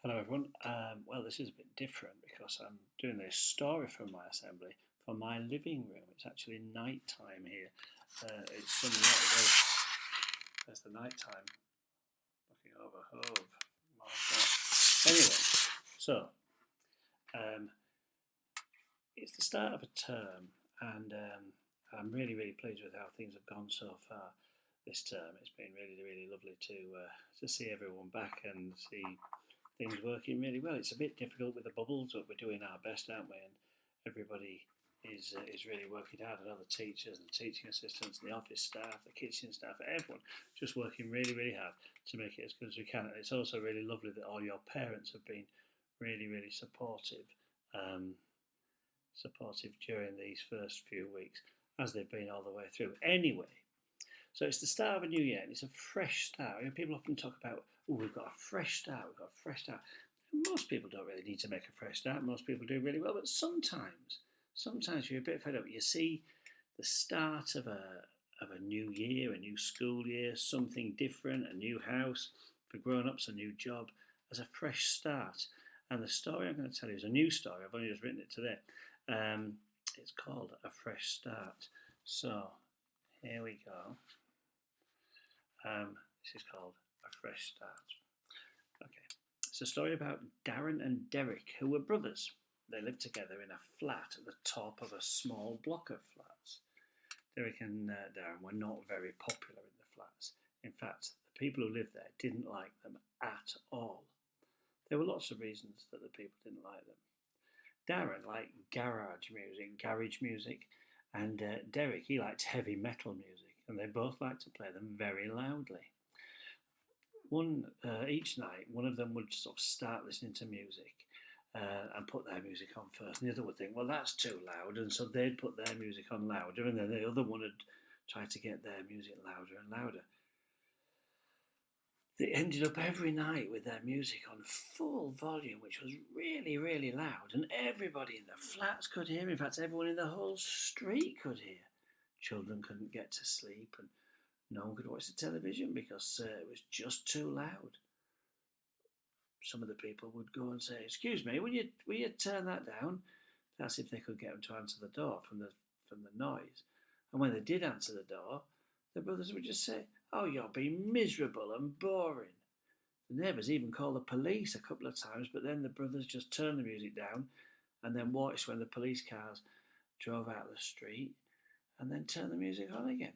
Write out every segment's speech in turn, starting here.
Hello, everyone. Well, this is a bit different because I'm doing this story from my assembly for my living room. It's actually night time here. It's sunny out. There's the night time looking over. Oh, my God. Anyway, so um, it's the start of a term, and I'm really, really pleased with how things have gone so far this term. It's been really, really lovely to see everyone back and see things working really well. It's a bit difficult with the bubbles, but we're doing our best, aren't we? And everybody is really working hard. And all the teachers and the teaching assistants, and the office staff, the kitchen staff, everyone just working really, really hard to make it as good as we can. And it's also really lovely that all your parents have been really, really um, supportive during these first few weeks, as they've been all the way through. Anyway, so it's the start of a new year, and it's a fresh start. You know, people often talk about, oh, we've got a fresh start, we've got a fresh start. Most people don't really need to make a fresh start. Most people do really well, but sometimes you're a bit fed up. You see the start of a new year, a new school year, something different, a new house for grown-ups, a new job, as a fresh start. And the story I'm going to tell you is a new story. I've only just written it today. It's called A Fresh Start. So here we go. This is called A Fresh Start. Okay. It's a story about Darren and Derek, who were brothers. They lived together in a flat at the top of a small block of flats. Derek and Darren were not very popular in the flats. In fact, the people who lived there didn't like them at all. There were lots of reasons that the people didn't like them. Darren liked garage music, and Derek, he liked heavy metal music, and they both liked to play them very loudly. Each night, one of them would sort of start listening to music and put their music on first, and the other would think, well, that's too loud, and so they'd put their music on louder, and then the other one would try to get their music louder and louder. They ended up every night with their music on full volume, which was really, really loud, and everybody in the flats could hear. In fact, everyone in the whole street could hear. Children couldn't get to sleep, and no one could watch the television because it was just too loud. Some of the people would go and say, "Excuse me, will you turn that down?" That's if they could get them to answer the door from the noise. And when they did answer the door, the brothers would just say, "Oh, you're being miserable and boring." The neighbours even called the police a couple of times, but then the brothers just turned the music down and then watched when the police cars drove out of the street and then turned the music on again.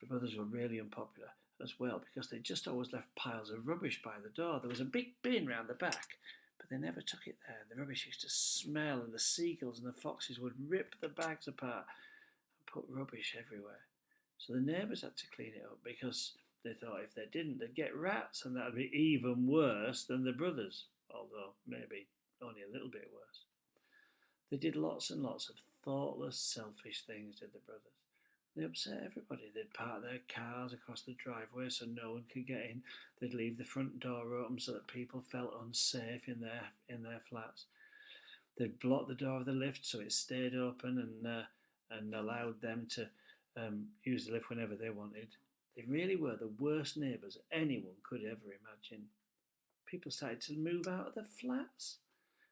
The brothers were really unpopular as well because they just always left piles of rubbish by the door. There was a big bin round the back, but they never took it there. The rubbish used to smell, and the seagulls and the foxes would rip the bags apart and put rubbish everywhere. So the neighbours had to clean it up because they thought if they didn't, they'd get rats, and that would be even worse than the brothers, although maybe only a little bit worse. They did lots and lots of thoughtless, selfish things, did the brothers. They upset everybody. They'd park their cars across the driveway so no one could get in. They'd leave the front door open so that people felt unsafe in their flats. They'd block the door of the lift so it stayed open and allowed them to use the lift whenever they wanted. They really were the worst neighbours anyone could ever imagine. People started to move out of the flats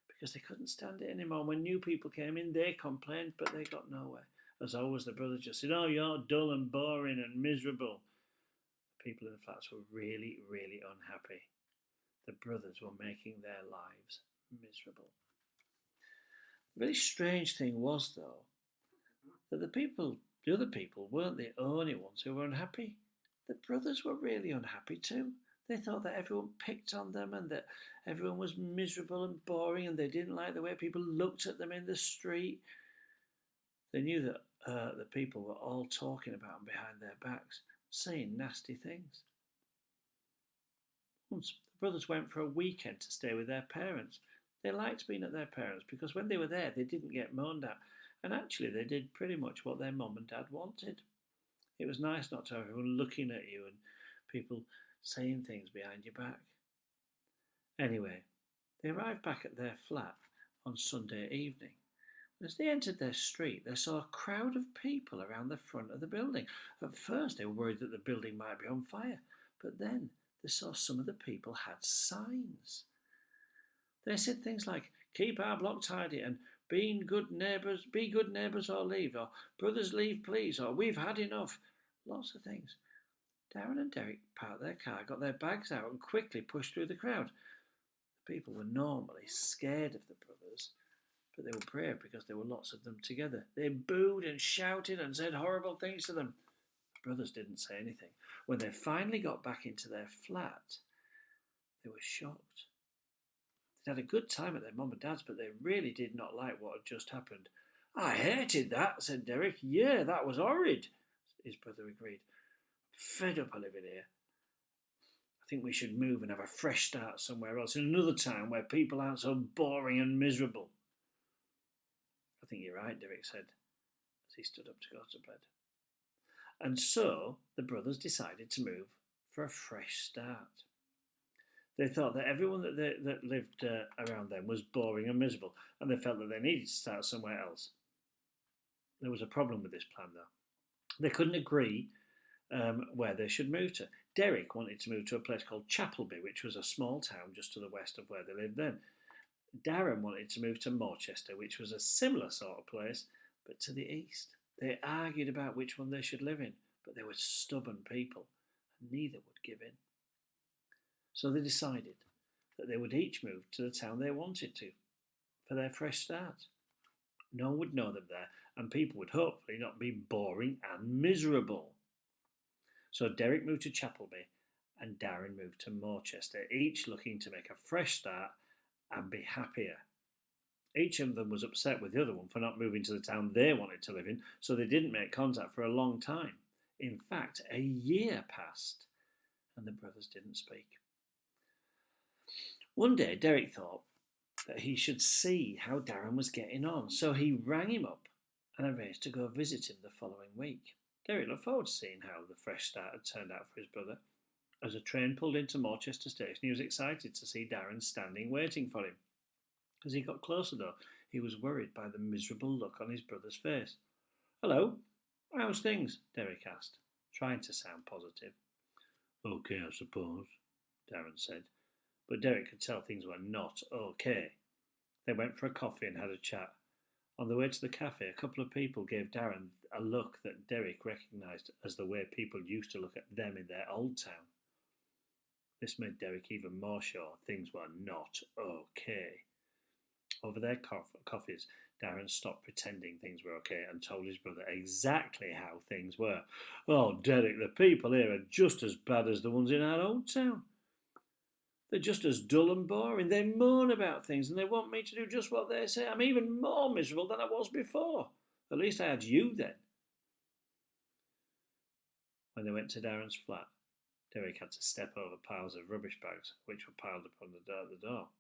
because they couldn't stand it anymore. When new people came in, they complained, but they got nowhere. As always, the brothers just said, "Oh, you're dull and boring and miserable." The people in the flats were really, really unhappy. The brothers were making their lives miserable. The really strange thing was, though, that the other people, weren't the only ones who were unhappy. The brothers were really unhappy too. They thought that everyone picked on them and that everyone was miserable and boring, and they didn't like the way people looked at them in the street. They knew that the people were all talking about them behind their backs, saying nasty things. Once the brothers went for a weekend to stay with their parents. They liked being at their parents because when they were there, they didn't get moaned at, and actually, they did pretty much what their mum and dad wanted. It was nice not to have everyone looking at you and people saying things behind your back. Anyway, they arrived back at their flat on Sunday evening. As they entered their street, they saw a crowd of people around the front of the building. At first, they were worried that the building might be on fire, but then they saw some of the people had signs. They said things like, keep our block tidy, and be good neighbours or leave, or brothers leave please, or we've had enough. Lots of things. Darren and Derek parked their car, got their bags out, and quickly pushed through the crowd. The people were normally scared of the brothers, but they were brave because there were lots of them together. They booed and shouted and said horrible things to them. The brothers didn't say anything. When they finally got back into their flat, they were shocked. They'd had a good time at their mum and dad's, but they really did not like what had just happened. I hated that, said Derek. Yeah, that was horrid, his brother agreed. Fed up of living here. I think we should move and have a fresh start somewhere else, in another town where people aren't so boring and miserable. I think you're right, Derek said, as he stood up to go to bed. And so the brothers decided to move for a fresh start. They thought that everyone that lived around them was boring and miserable, and they felt that they needed to start somewhere else. There was a problem with this plan, though. They couldn't agree where they should move to. Derek wanted to move to a place called Chapelby, which was a small town just to the west of where they lived then. Darren wanted to move to Morchester, which was a similar sort of place, but to the east. They argued about which one they should live in, but they were stubborn people, and neither would give in. So they decided that they would each move to the town they wanted to for their fresh start. No one would know them there, and people would hopefully not be boring and miserable. So Derek moved to Chapelby and Darren moved to Morchester, each looking to make a fresh start and be happier. Each of them was upset with the other one for not moving to the town they wanted to live in, so they didn't make contact for a long time. In fact, a year passed, and the brothers didn't speak. One day, Derek thought that he should see how Darren was getting on, so he rang him up and arranged to go visit him the following week. Derek looked forward to seeing how the fresh start had turned out for his brother. As a train pulled into Morchester Station, he was excited to see Darren standing waiting for him. As he got closer, though, he was worried by the miserable look on his brother's face. "Hello, how's things?" Derek asked, trying to sound positive. "Okay, I suppose," Darren said. But Derek could tell things were not okay. They went for a coffee and had a chat. On the way to the cafe, a couple of people gave Darren a look that Derek recognised as the way people used to look at them in their old town. This made Derek even more sure things were not okay. Over their coffees, Darren stopped pretending things were okay and told his brother exactly how things were. "Oh, Derek, the people here are just as bad as the ones in our old town. They're just as dull and boring. They moan about things and they want me to do just what they say. I'm even more miserable than I was before. At least I had you then." When they went to Darren's flat, Derek had to step over piles of rubbish bags which were piled up on the door.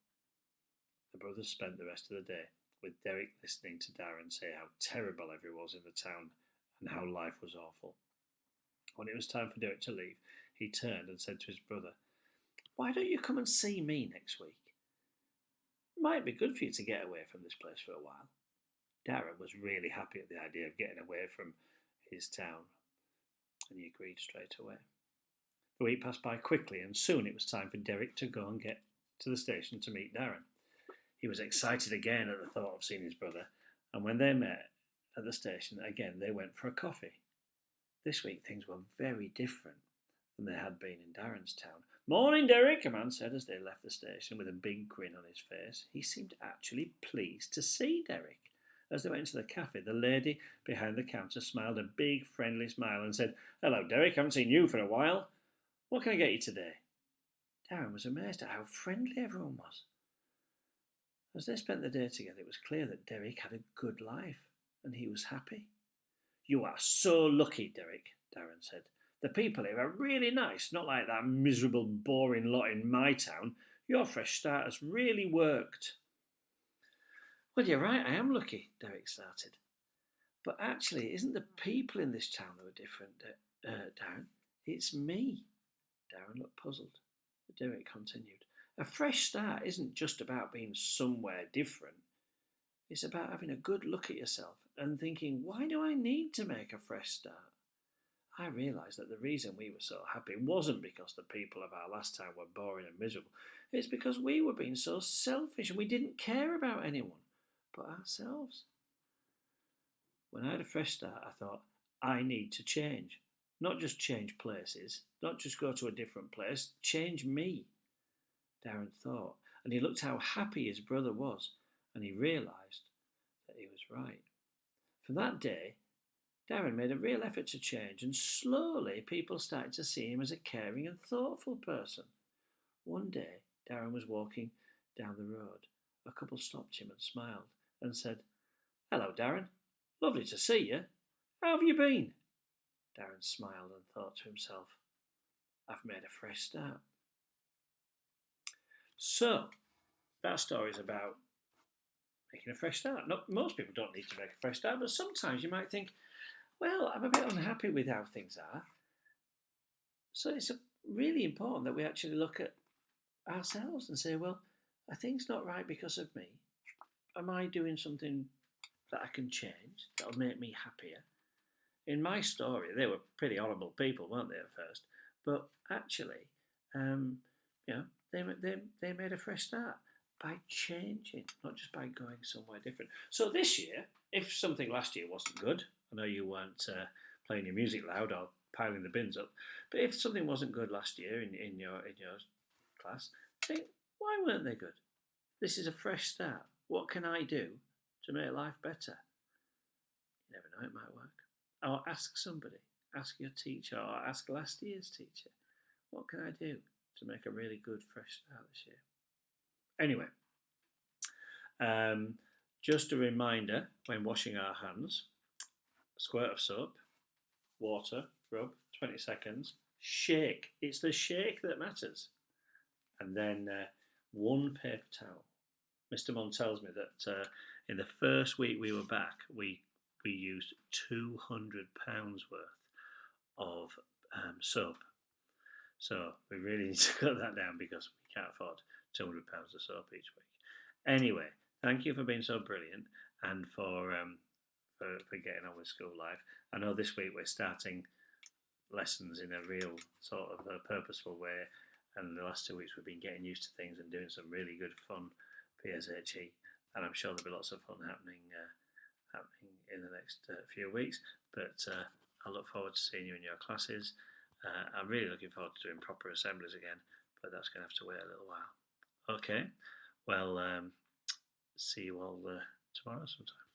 The brothers spent the rest of the day with Derek listening to Darren say how terrible everyone was in the town and how life was awful. When it was time for Derek to leave, he turned and said to his brother, "Why don't you come and see me next week? It might be good for you to get away from this place for a while." Darren was really happy at the idea of getting away from his town, and he agreed straight away. The week passed by quickly, and soon it was time for Derek to go and get to the station to meet Darren. He was excited again at the thought of seeing his brother, and when they met at the station again, they went for a coffee. This week things were very different than they had been in Darren's town. "Morning, Derek," a man said as they left the station with a big grin on his face. He seemed actually pleased to see Derek. As they went into the cafe, the lady behind the counter smiled a big friendly smile and said, "Hello, Derek, haven't seen you for a while. What can I get you today?" Darren was amazed at how friendly everyone was. As they spent the day together, it was clear that Derek had a good life, and he was happy. "You are so lucky, Derek," Darren said. "The people here are really nice, not like that miserable, boring lot in my town. Your fresh start has really worked." "Well, you're right, I am lucky," Derek started. "But actually, it isn't the people in this town who are different, Darren. It's me." Darren looked puzzled, but Derek continued. "A fresh start isn't just about being somewhere different. It's about having a good look at yourself and thinking, why do I need to make a fresh start? I realised that the reason we were so happy wasn't because the people of our last time were boring and miserable. It's because we were being so selfish and we didn't care about anyone but ourselves. When I had a fresh start, I thought, I need to change. Not just change places, not just go to a different place, change me, Darren thought. And he looked how happy his brother was, and he realised that he was right. From that day, Darren made a real effort to change, and slowly people started to see him as a caring and thoughtful person. One day, Darren was walking down the road. A couple stopped him and smiled and said, Hello, Darren. Lovely to see you. How have you been? Darren smiled and thought to himself, I've made a fresh start. So, that story is about making a fresh start. Not, most people don't need to make a fresh start, but sometimes you might think, well, I'm a bit unhappy with how things are. So it's really important that we actually look at ourselves and say, well, are things not right because of me? Am I doing something that I can change that'll make me happier? In my story, they were pretty horrible people, weren't they, at first? But actually, you know, they made a fresh start by changing, not just by going somewhere different. So this year, if something last year wasn't good, I know you weren't playing your music loud or piling the bins up, but if something wasn't good last year in your class, think, why weren't they good? This is a fresh start. What can I do to make life better? You never know, it might work. Or ask somebody, ask your teacher, or ask last year's teacher, what can I do to make a really good fresh start this year? Anyway, just a reminder, when washing our hands, a squirt of soap, water, rub, 20 seconds, shake. It's the shake that matters. And then one paper towel. Mr. Mon tells me that in the first week we were back, we used £200 worth of soap. So we really need to cut that down because we can't afford £200 of soap each week. Anyway, thank you for being so brilliant and for getting on with school life. I know this week we're starting lessons in a real sort of purposeful way, and the last 2 weeks we've been getting used to things and doing some really good fun PSHE, and I'm sure there'll be lots of fun happening in the next few weeks. But I look forward to seeing you in your classes. I'm really looking forward to doing proper assemblies again, but that's going to have to wait a little while. Okay, well, see you all tomorrow sometime.